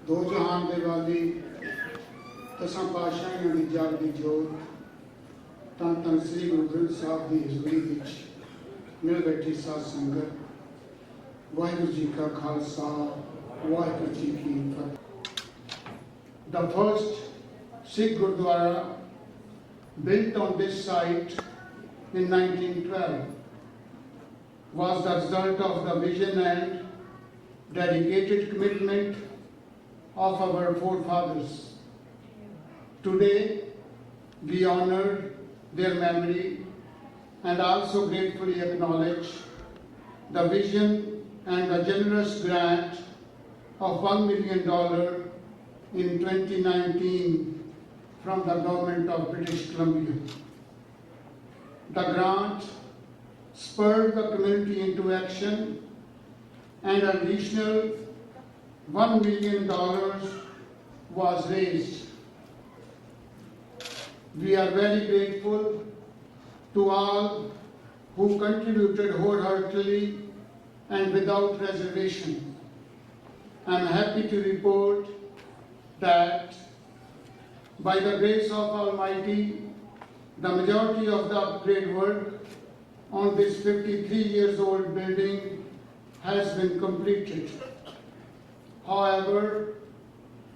दो जहान दे वाली दसां पातशाहियां दी जागदी जोत धन धन श्री गुरु ग्रंथ साहब की हजूरी विच मिल बैठी साध संगत, वाहिगुरू जी का खालसा, वाहिगुरू जी की फतेह। The first Sikh Gurudwara built on this site in 1912 was the result of the vision and dedicated commitment of our forefathers. Today, we honor their memory and also gratefully acknowledge the vision and the generous grant of $1 million in 2019 from the government of British Columbia. The grant spurred the community into action and an additional $1 million was raised. We are very grateful to all who contributed wholeheartedly and without reservation. I am happy to report that by the grace of Almighty, the majority of the upgrade work on this 53 years old building has been completed. However,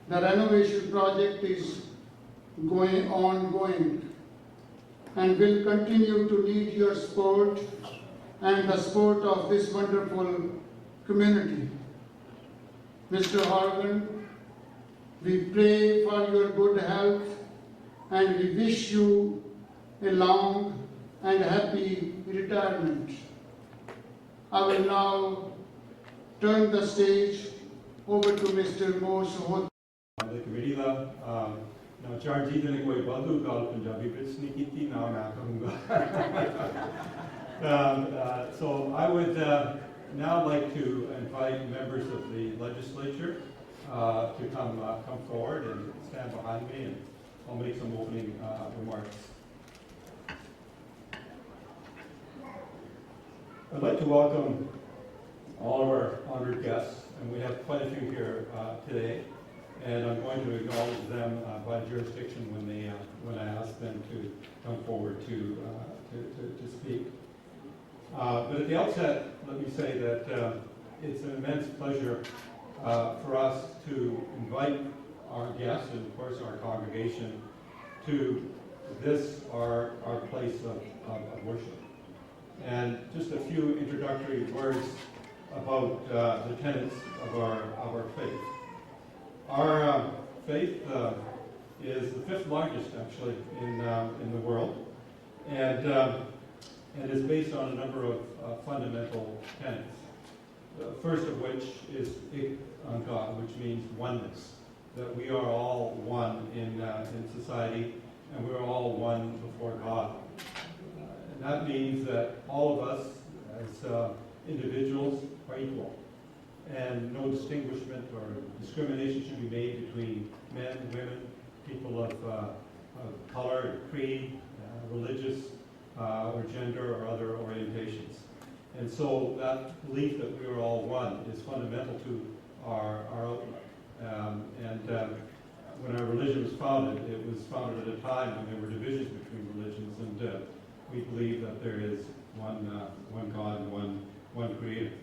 the renovation project is ongoing and will continue to need your support and the support of this wonderful community. Mr. Horgan, we pray for your good health and we wish you a long and happy retirement. I will now turn the stage over to Mr. Mohsen. The committee now charge either like koi Badu gal Punjabi Brits nahi kiti na main kahunga. So I would now like to invite members of the legislature to come forward and stand behind me, and I'll make some opening remarks. I'd like to welcome all of our honored guests, and we have quite a few here today. And I'm going to acknowledge them by jurisdiction when I ask them to come forward to speak. But at the outset, let me say that it's an immense pleasure for us to invite our guests and of course our congregation to this our place of worship. And just a few introductory words about the tenets of our faith. Our faith is the fifth largest, actually, in the world, and is based on a number of fundamental tenets. The first of which is ik on God, which means oneness, that we are all one in society, and we're all one before God. And that means that all of us, as individuals, are equal. And no distinguishment or discrimination should be made between men, women, people of color, creed, religious, or gender, or other orientations. And so that belief that we are all one is fundamental to our outlook. When our religion was founded, it was founded at a time when there were divisions between religions, and we believe that there is one God and one Creator.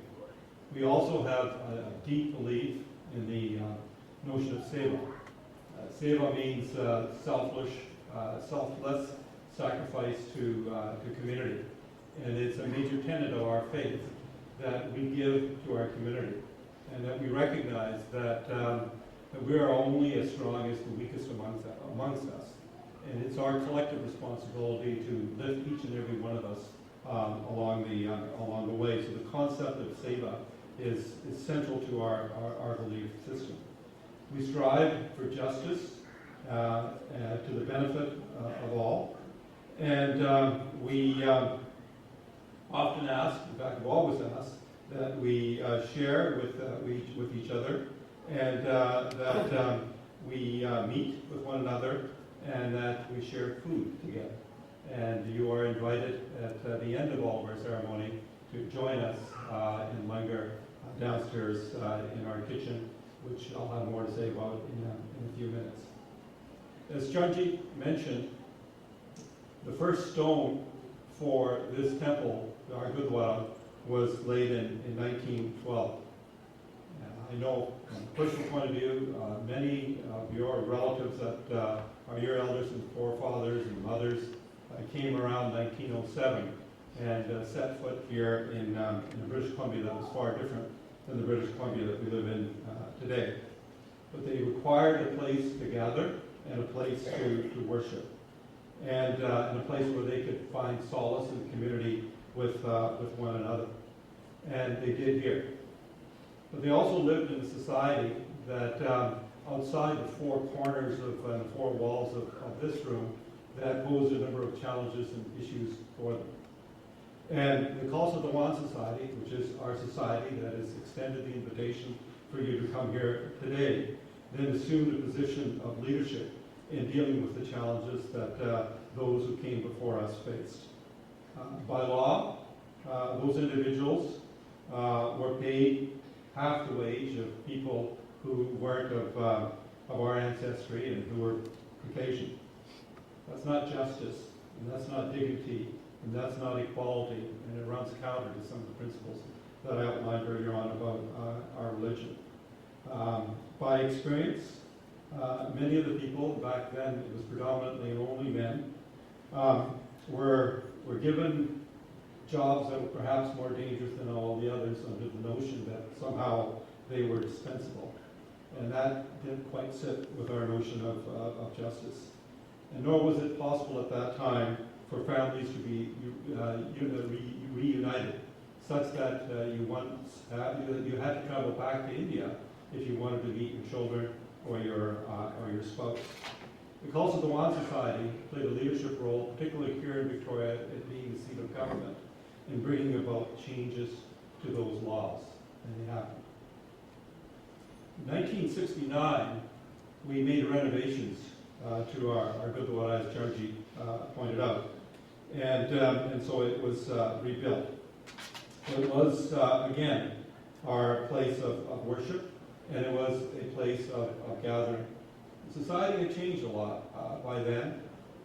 We also have a deep belief in the notion of seva. Seva means selfless sacrifice to community. And it's a major tenet of our faith that we give to our community, and that we recognize that we are only as strong as the weakest amongst us. And it's our collective responsibility to lift each and every one of us along the way. So the concept of seva is central to our belief system. We strive for justice to the benefit of all, and we often ask, in fact we've always asked, that we share with each other, and that we meet with one another, and that we share food together. And you are invited at the end of all of our ceremony to join us in Langar downstairs in our kitchen, which I'll have more to say about in a few minutes. As Janji mentioned, the first stone for this temple, our Gurudwara, was laid in 1912. I know from a personal point of view, many of your relatives that are your elders and forefathers and mothers came around 1907 and set foot here in British Columbia that was far different than the British Columbia that we live in today. But they required a place to gather and a place to worship, and a place where they could find solace and community with one another. And they did here. But they also lived in a society that outside the four corners of the four walls of this room that posed a number of challenges and issues for them. And the Khalsa Diwan Society, which is our society that has extended the invitation for you to come here today, then assumed a position of leadership in dealing with the challenges that those who came before us faced. By law, those individuals were paid half the wage of people who weren't of our ancestry and who were Caucasian. That's not justice, and that's not dignity, and that's not equality, and it runs counter to some of the principles that I outlined earlier on about our religion. By experience, many of the people, back then it was predominantly only men, were given jobs that were perhaps more dangerous than all the others under the notion that somehow they were dispensable. And that didn't quite sit with our notion of justice. And nor was it possible at that time for families to be reunited, such that you had to travel back to India if you wanted to meet your children or your spouse. The Khalsa Diwan Society played a leadership role, particularly here in Victoria, it being the seat of government, in bringing about changes to those laws, and they happened. In 1969, we made renovations to our Gurudwara, as Charji pointed out, and so it was rebuilt. It was, again, our place of worship, and it was a place of gathering. Society had changed a lot by then,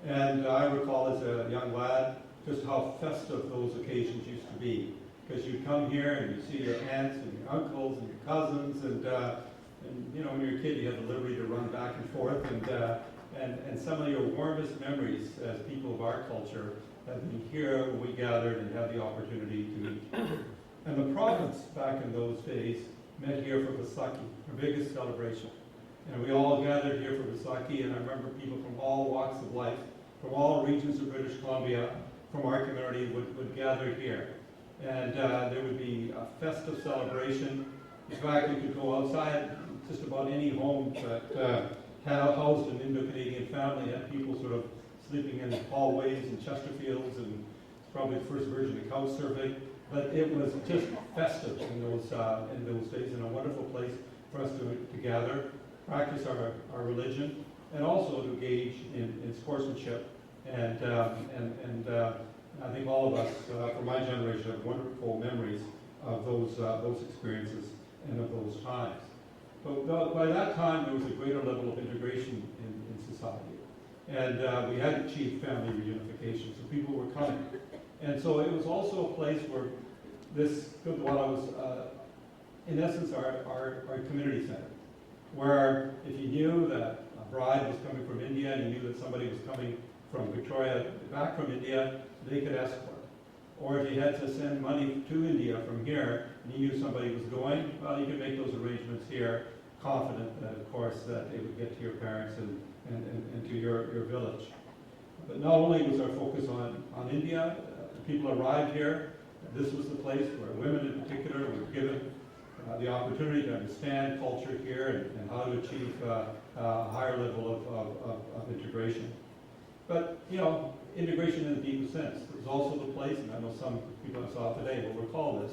and I recall as a young lad just how festive those occasions used to be. Because you'd come here and you'd see your aunts and your uncles and your cousins, and you know, when you're a kid, you had the liberty to run back and forth, and some of your warmest memories as people of our culture have been here when we gathered and had the opportunity to meet. And the province back in those days met here for Vaisakhi, our biggest celebration. And we all gathered here for Vaisakhi, and I remember people from all walks of life, from all regions of British Columbia, from our community would gather here. And there would be a festive celebration. In fact, you could go outside, just about any home that housed an Indo-Canadian family had people sort of sleeping in hallways and Chesterfields, and it's probably the first version of couch surfing. But it was just festive in those days, and a wonderful place for us to gather, practice our religion, and also to engage in sportsmanship. And I think all of us, from my generation, have wonderful memories of those experiences and of those times. But by that time, there was a greater level of integration in society. And we had achieved family reunification, so people were coming. And so it was also a place where this Gurudwara was, in essence, our community center, where if you knew that a bride was coming from India and you knew that somebody was coming from Victoria back from India, they could escort. Or if you had to send money to India from here and you knew somebody was going, well, you could make those arrangements here, confident that, of course, that they would get to your parents and to your village. But not only was our focus on India, people arrived here. This was the place where women in particular were given the opportunity to understand culture here and how to achieve a higher level of integration. But, you know, integration in the deepest sense. It was also the place, and I know some people I saw today will recall this,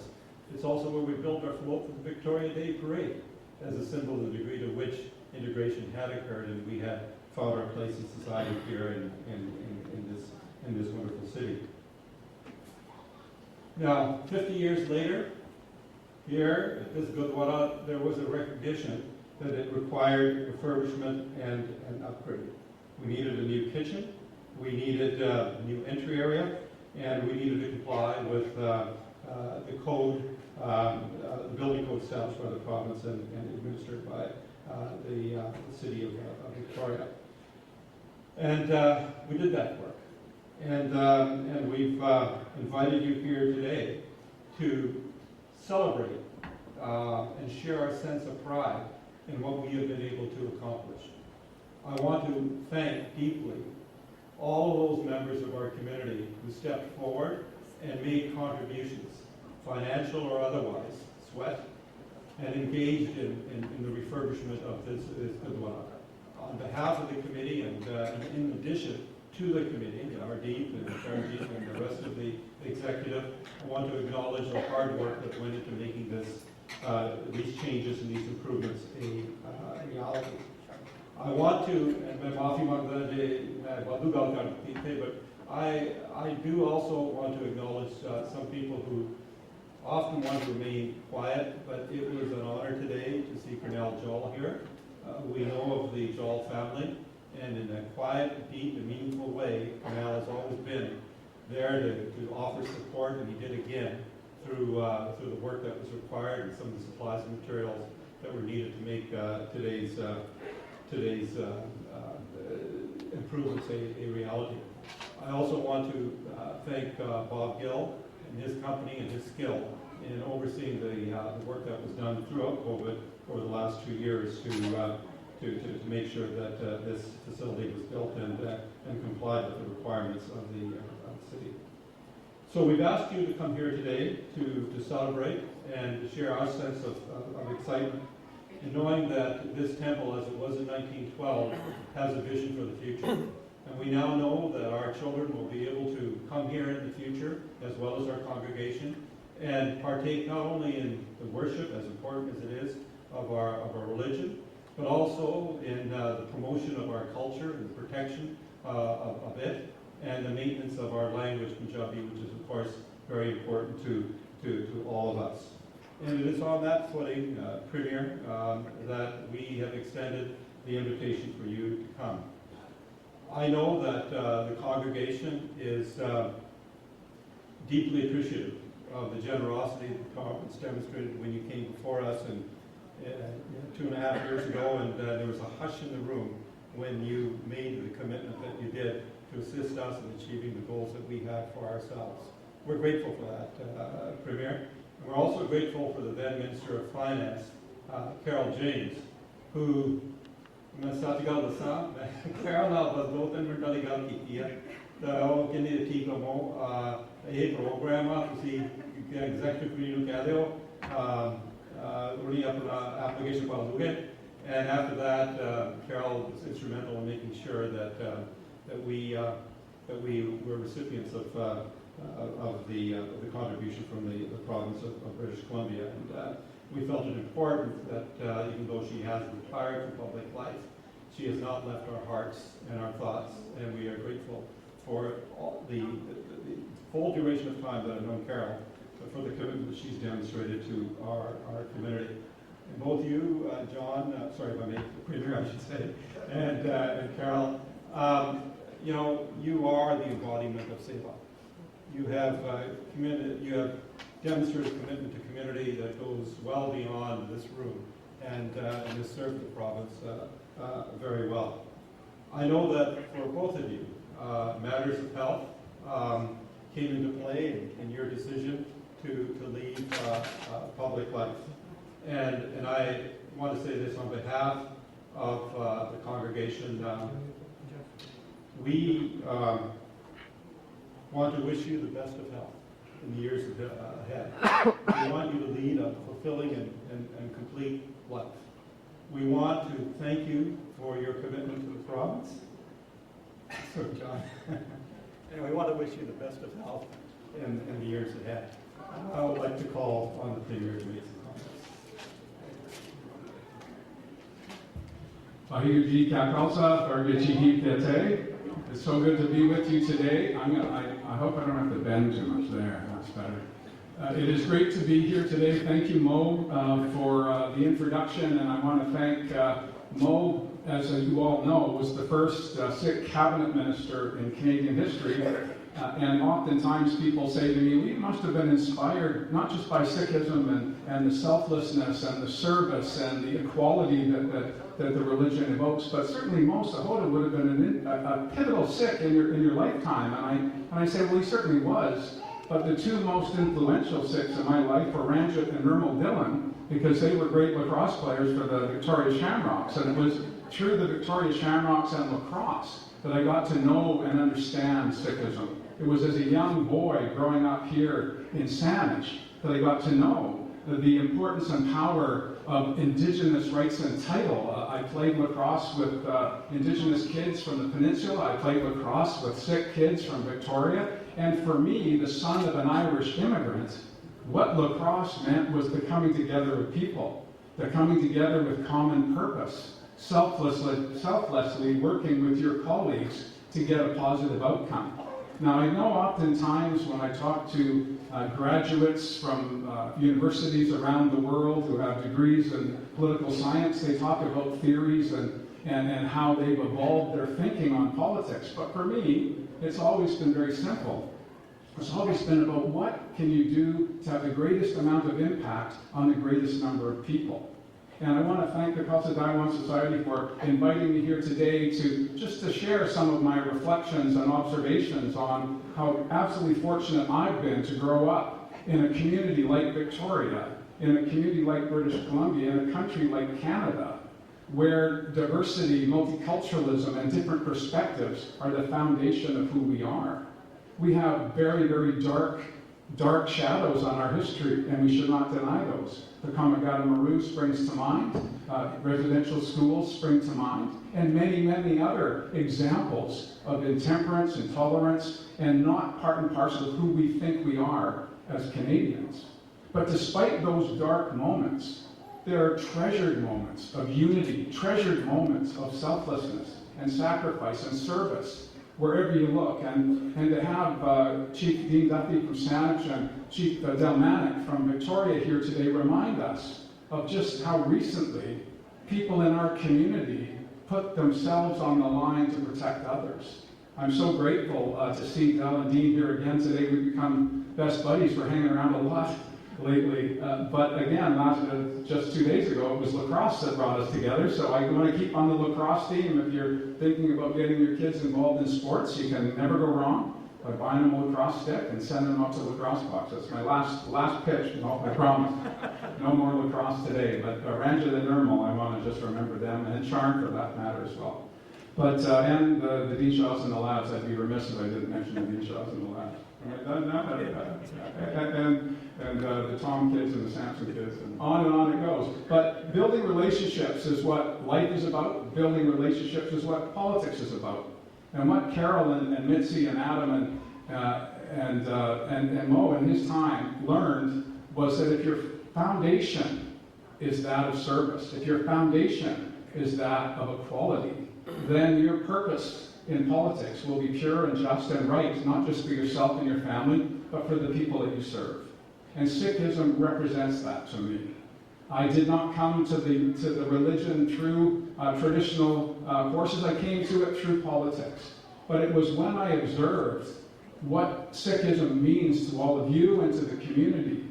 it's also where we built our float for the Victoria Day Parade as a symbol of the degree to which integration had occurred, and we had found our place in society here in this wonderful city. Now, 50 years later, here at this Gurudwara, there was a recognition that it required refurbishment and an upgrade. We needed a new kitchen, we needed a new entry area, and we needed to comply with the code, the building code established by the province and administered by the city of Victoria. And we did that work. And we've invited you here today to celebrate and share our sense of pride in what we have been able to accomplish. I want to thank deeply all of those members of our community who stepped forward and made contributions, financial or otherwise, sweat, and engaged in the refurbishment of this Gurudwara. On behalf of the committee and in addition to the committee, our Deep and Charjeet and the rest of the executive, I want to acknowledge the hard work that went into making these changes and these improvements a reality. I want to, and but I do also want to acknowledge some people who often want to remain quiet, but it was an honor today to see Colonel Joel here. We know of the Joel family, and in a quiet, deep, and meaningful way, Colonel has always been there to offer support, and he did again through the work that was required and some of the supplies and materials that were needed to make today's improvements a reality. I also want to thank Bob Gill and his company and his skill in overseeing the work that was done throughout COVID over the last 2 years to make sure that this facility was built and complied with the requirements of the city. So we've asked you to come here today to celebrate and to share our sense of excitement in knowing that this temple, as it was in 1912, has a vision for the future. And we now know that our children will be able to come here in the future, as well as our congregation, and partake not only in the worship, as important as it is, of our religion, but also in the promotion of our culture and the protection of it, and the maintenance of our language, Punjabi, which is, of course, very important to all of us. And it is on that footing, Premier, that we have extended the invitation for you to come. I know that the congregation is deeply appreciative of the generosity that the conference demonstrated when you came before us 2.5 years ago, and there was a hush in the room when you made the commitment that you did to assist us in achieving the goals that we had for ourselves. We're grateful for that, Premier. And we're also grateful for the then Minister of Finance, Carol James, who Carol was both in Merdaligal Kikia, the Kennedy Ticomo, a program, executive community, application and after that, Carol was instrumental in making sure that we were recipients of the contribution from the province of British Columbia, and we felt it important that even though she has retired from public life, she has not left our hearts and our thoughts, and we are grateful for the full duration of time that I've known Carol, but for the commitment that she's demonstrated to our community. And both you, John, sorry if I made the Premier, I should say, and Carol, you are the embodiment of Seva. You have demonstrated commitment to community that goes well beyond this room, and has served the province very well. I know that for both of you, matters of health came into play in your decision to leave public life. And I want to say this on behalf of the congregation. We want to wish you the best of health in the years ahead. We want you to lead a fulfilling and complete life. We want to thank you for your commitment to the province. Sorry, John. And we want to wish you the best of health in the years ahead. I would like to call on the Premier to make some comments. It's so good to be with you today. I hope I don't have to bend too much there. That's better. It is great to be here today. Thank you, Mo, for the introduction, and I want to thank Mo, as you all know, was the first Sikh cabinet minister in Canadian history, and oftentimes people say to me, we must have been inspired not just by Sikhism and the selflessness and the service and the equality that the religion evokes, but certainly Mo Sahoda would have been a pivotal Sikh in your lifetime, and I say, well, he certainly was. But the two most influential Sikhs in my life were Ranjit and Nirmal Dhillon, because they were great lacrosse players for the Victoria Shamrocks. And it was through the Victoria Shamrocks and lacrosse that I got to know and understand Sikhism. It was as a young boy growing up here in Saanich that I got to know the importance and power of Indigenous rights and title. I played lacrosse with Indigenous kids from the peninsula. I played lacrosse with Sikh kids from Victoria. And for me, the son of an Irish immigrant, what lacrosse meant was the coming together of people, the coming together with common purpose, selflessly working with your colleagues to get a positive outcome. Now, I know oftentimes when I talk to graduates from universities around the world who have degrees in political science, they talk about theories and how they've evolved their thinking on politics. But for me, it's always been very simple. It's always been about what can you do to have the greatest amount of impact on the greatest number of people. And I want to thank the Khalsa Diwan Society for inviting me here today to share some of my reflections and observations on how absolutely fortunate I've been to grow up in a community like Victoria, in a community like British Columbia, in a country like Canada, where diversity, multiculturalism, and different perspectives are the foundation of who we are. We have very, very dark shadows on our history, and we should not deny those. The Kamagata Maru springs to mind, residential schools spring to mind, and many, many other examples of intemperance, intolerance, and not part and parcel of who we think we are as Canadians. But despite those dark moments, there are treasured moments of unity, treasured moments of selflessness and sacrifice and service wherever you look. And to have Chief Dean Duffy from Saanich and Chief Delmanic from Victoria here today remind us of just how recently people in our community put themselves on the line to protect others. I'm so grateful to see Del and Dean here again today. We've become best buddies. We're hanging around a lot lately. But again, just 2 days ago, it was lacrosse that brought us together. So I want to keep on the lacrosse theme. If you're thinking about getting your kids involved in sports, you can never go wrong by buying them a lacrosse stick and sending them out to the lacrosse box. That's my last pitch. No, I promise. No more lacrosse today. But Ranjit and Nirmal, I want to just remember them, and Charm for that matter as well. But and the Dean Shaws and the lads, I'd be remiss if I didn't mention the Dean Shaws and the lads. And the Tom kids and the Samson kids, and on it goes. But building relationships is what life is about. Building relationships is what politics is about. And what Carol and Mitzi and Adam and Mo in his time learned was that if your foundation is that of service, if your foundation is that of equality, then your purpose in politics will be pure and just and right, not just for yourself and your family, but for the people that you serve. And Sikhism represents that to me. I did not come to the religion through traditional forces. I came to it through politics. But it was when I observed what Sikhism means to all of you and to the community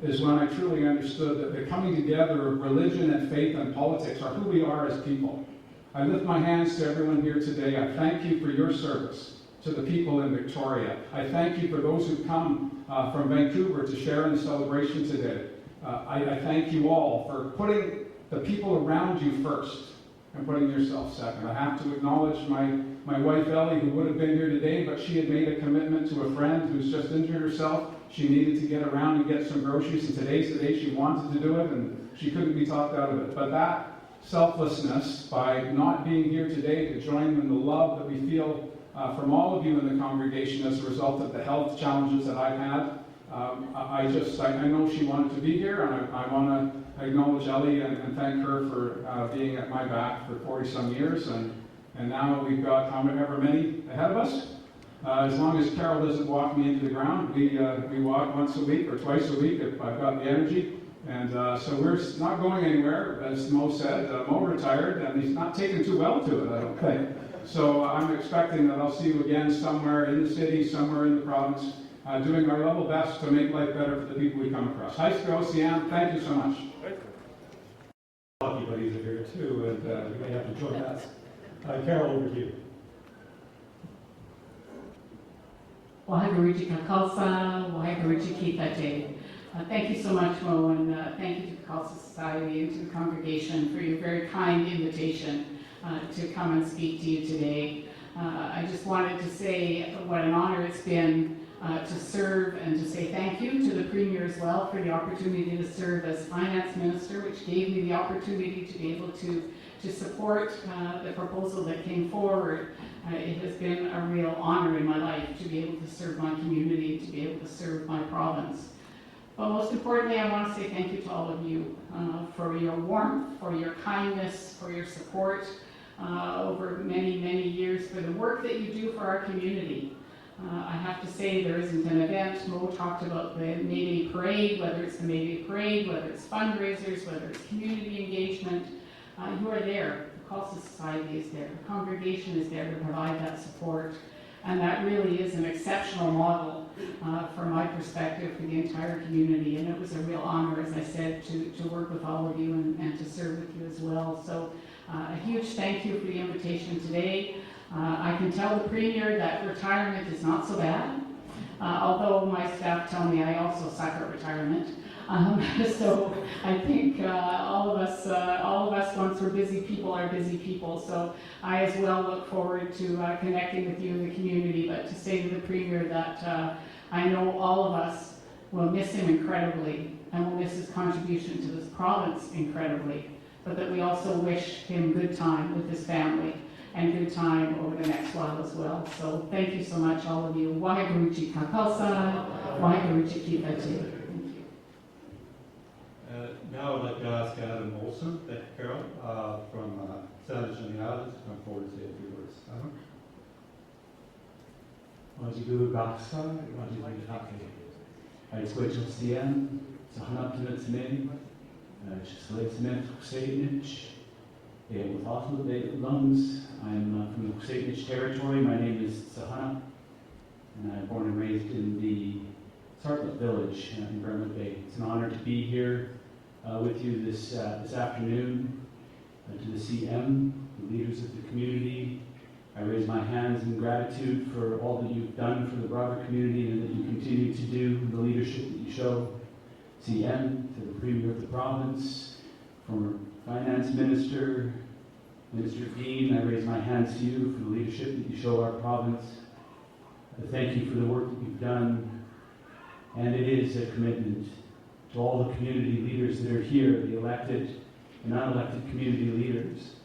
is when I truly understood that the coming together of religion and faith and politics are who we are as people. I lift my hands to everyone here today. I thank you for your service to the people in Victoria. I thank you for those who come from Vancouver to share in the celebration today. I thank you all for putting the people around you first and putting yourself second. I have to acknowledge my wife Ellie, who would have been here today, but she had made a commitment to a friend who's just injured herself. She needed to get around and get some groceries, and today's the day she wanted to do it, and she couldn't be talked out of it. But that selflessness, by not being here today to join in the love that we feel from all of you in the congregation as a result of the health challenges that I've had, I know she wanted to be here, and I want to acknowledge Ellie and thank her for being at my back for 40 some years, and now we've got however many ahead of us. As long as Carol doesn't walk me into the ground, we walk once a week or twice a week if I've got the energy. And so we're not going anywhere, as Mo said. Mo retired, and he's not taken too well to it, I don't think. So I'm expecting that I'll see you again somewhere in the city, somewhere in the province, doing our level best to make life better for the people we come across. Hi, OCM, thank you so much. Hockey buddies are here too, and you may have to join us. Carol, over to you. Thank you so much, Mo, and thank you to the Khalsa Society and to the congregation for your very kind invitation to come and speak to you today. I just wanted to say what an honor it's been to serve, and to say thank you to the Premier as well for the opportunity to serve as Finance Minister, which gave me the opportunity to be able to support the proposal that came forward. It has been a real honor in my life to be able to serve my community, to be able to serve my province. But most importantly, I want to say thank you to all of you for your warmth, for your kindness, for your support over many, many years, for the work that you do for our community. I have to say there isn't an event. Mo talked about the May Day Parade, whether it's the May Day Parade, whether it's fundraisers, whether it's community engagement. You are there. The Khalsa Society is there. The congregation is there to provide that support. And that really is an exceptional model from my perspective for the entire community. And it was a real honor, as I said, to work with all of you and to serve with you as well. So a huge thank you for the invitation today. I can tell the Premier that retirement is not so bad, although my staff tell me I also suck at retirement. So I think all of us once we're busy people are busy people. So I as well look forward to connecting with you in the community, but to say to the Premier that I know all of us will miss him incredibly and will miss his contribution to this province incredibly, but that we also wish him good time with his family and good time over the next while as well. So thank you so much, all of you. Wahiguruchi Khalsa, Wahiguruchi Kifati. Now I'd like to ask Adam Olson, thank you, Carol, from Saanich and the Islands, to come forward and say a few words. I'm from the Saanich territory. My name is Sahana, and I'm born and raised in the Sartlet village in Burma Bay. It's an honor to be here with you this afternoon, to the CM, the leaders of the community. I raise my hands in gratitude for all that you've done for the broader community and that you continue to do, the leadership that you show. CM, to the Premier of the province, former Finance Minister, Minister Dean, I raise my hands to you for the leadership that you show our province. I thank you for the work that you've done, and it is a commitment to all the community leaders that are here, the elected and unelected community leaders.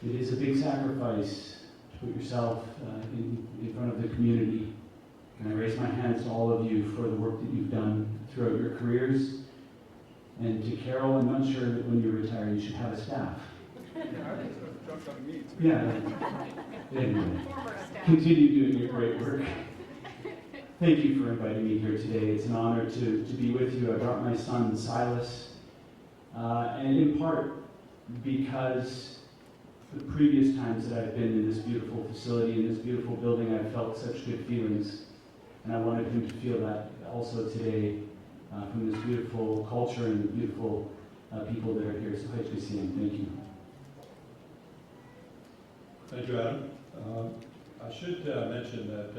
It is a big sacrifice to put yourself in front of the community. And I raise my hands to all of you for the work that you've done throughout your careers. And to Carol, I'm not sure that when you retire you should have a staff. Yeah. Anyway, continue doing your great work. Thank you for inviting me here today. It's an honor to be with you. I brought my son Silas, and in part because the previous times that I've been in this beautiful facility, in this beautiful building, I've felt such good feelings, and I wanted him to feel that also today from this beautiful culture and the beautiful people that are here. So great to see him. Thank you. Thank you, Adam. I should mention that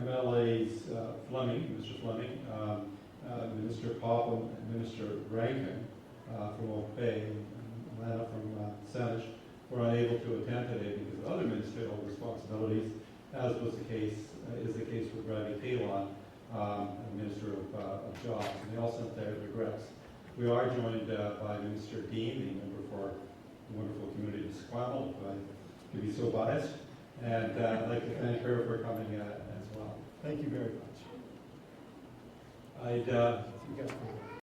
MLAs Fleming, Mr. Fleming, Minister Popham, and Minister Rankin from Oak Bay, and Lana from Saanich were unable to attend today because of other ministerial responsibilities, as was the case with Ravi Talon, Minister of Jobs, and they all sent their regrets. We are joined by Minister Dean, the member for the wonderful community of Squamish, if I could be so biased, and I'd like to thank her for coming as well. Thank you very much.